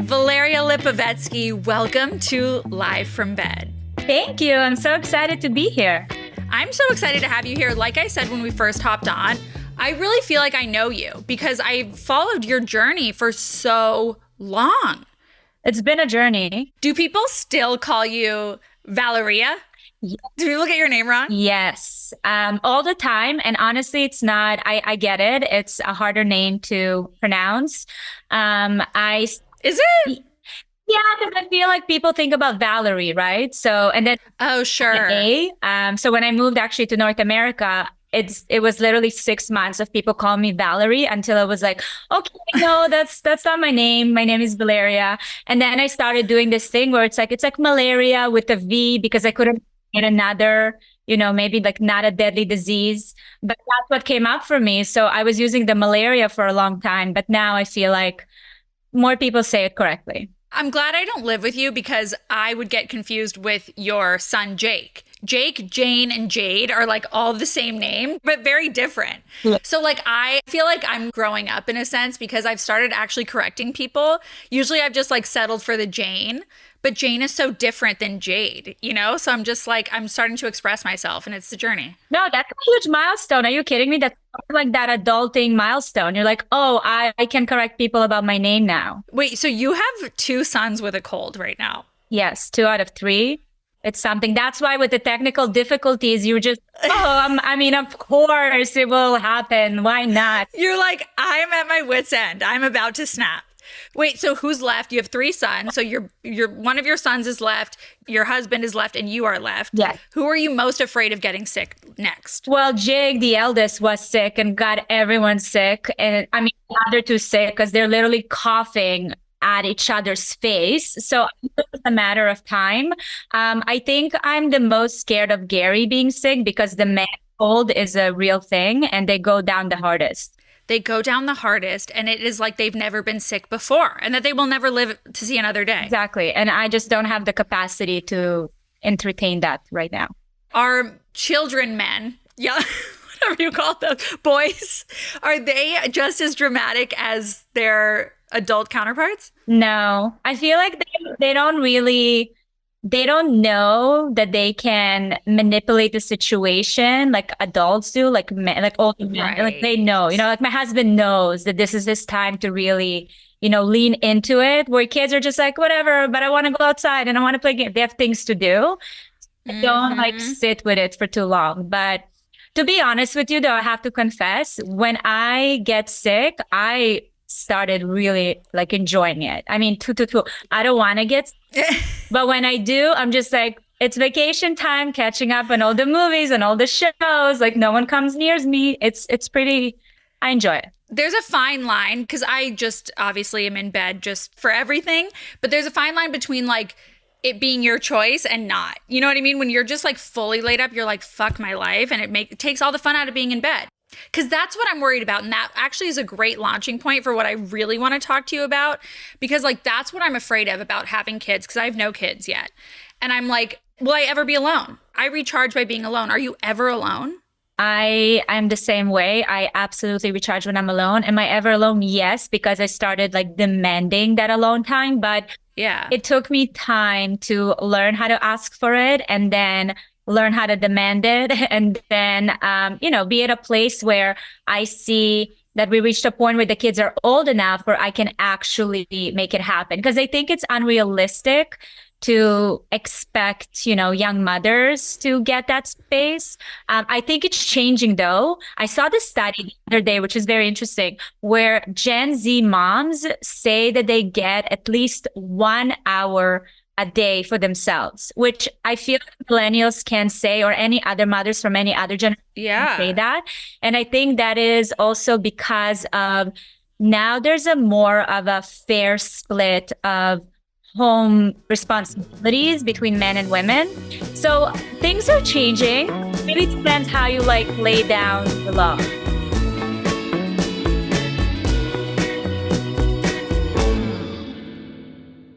Valeria Lipovetsky, welcome to Live from Bed. Thank you. I'm so excited to be here. I'm so excited to have you here. Like I said when we first hopped on, I really feel like I know you because I followed your journey for so long. It's been a journey. Do people still call you Valeria? Yeah. Do people get your name wrong? Yes, all the time. And honestly, it's not, I get it. It's a harder name to pronounce. Is it? Yeah, because I feel like people think about Valerie, right? So, and then Oh, sure. So when I moved actually to North America, it was literally 6 months of people calling me Valerie until I was like, okay, no, that's not my name. My name is Valeria. And then I started doing this thing where it's like malaria with a V because I couldn't get another, maybe like not a deadly disease, but that's what came up for me. So I was using the malaria for a long time, but now I feel like more people say it correctly. I'm glad I don't live with you because I would get confused with your son, Jake. Jake, Jane, and Jade are like all the same name, but very different. Yeah. So like, I feel like I'm growing up in a sense because I've started actually correcting people. Usually I've just like settled for the Jane, but Jane is so different than Jade, So I'm just like, I'm starting to express myself and it's the journey. No, that's a huge milestone. Are you kidding me? That's like that adulting milestone. You're like, oh, I can correct people about my name now. Wait, so you have 2 sons with a cold right now? Yes, 2 out of 3. It's something. That's why with the technical difficulties, you're just, of course it will happen. Why not? You're like, I'm at my wit's end. I'm about to snap. Wait, so who's left? You have 3 sons. So you're one of your sons is left, your husband is left, and you are left. Yes. Who are you most afraid of getting sick next? Well, Jake, the eldest, was sick and got everyone sick. And the other 2 sick because they're literally coughing at each other's face. So it's a matter of time. I think I'm the most scared of Gary being sick because the man cold is a real thing and they go down the hardest. They go down the hardest and it is like they've never been sick before and that they will never live to see another day. Exactly. And I just don't have the capacity to entertain that right now. Are children men, whatever you call them, boys, are they just as dramatic as their adult counterparts? No, I feel like they don't know that they can manipulate the situation like adults do, like men, like older men. Right. Like they know, like my husband knows that this is his time to really, lean into it, where kids are just like, whatever, but I want to go outside and I want to play games. They have things to do. Don't like sit with it for too long. But to be honest with you, though, I have to confess, when I get sick, I started really like enjoying it. I don't want to get but when I do, I'm just like, it's vacation time, catching up on all the movies and all the shows. Like no one comes near me. It's pretty, I enjoy it. There's a fine line because I just obviously am in bed just for everything, but there's a fine line between like it being your choice and not. You know what I mean? When you're just like fully laid up, you're like, fuck my life. And it takes all the fun out of being in bed. Because that's what I'm worried about. And that actually is a great launching point for what I really want to talk to you about. Because like, that's what I'm afraid of about having kids. Because I have no kids yet. And I'm like, will I ever be alone? I recharge by being alone. Are you ever alone? I'm the same way. I absolutely recharge when I'm alone. Am I ever alone? Yes, because I started like demanding that alone time. But yeah, it took me time to learn how to ask for it and then learn how to demand it. And then, be at a place where I see that we reached a point where the kids are old enough where I can actually make it happen. Because I think it's unrealistic to expect, young mothers to get that space. I think it's changing though. I saw this study the other day, which is very interesting, where Gen Z moms say that they get at least 1 hour a day for themselves, which I feel millennials can say, or any other mothers from any other generation can say that. And I think that is also because of now there's a more of a fair split of home responsibilities between men and women. So things are changing. Maybe it depends how you like lay down the law.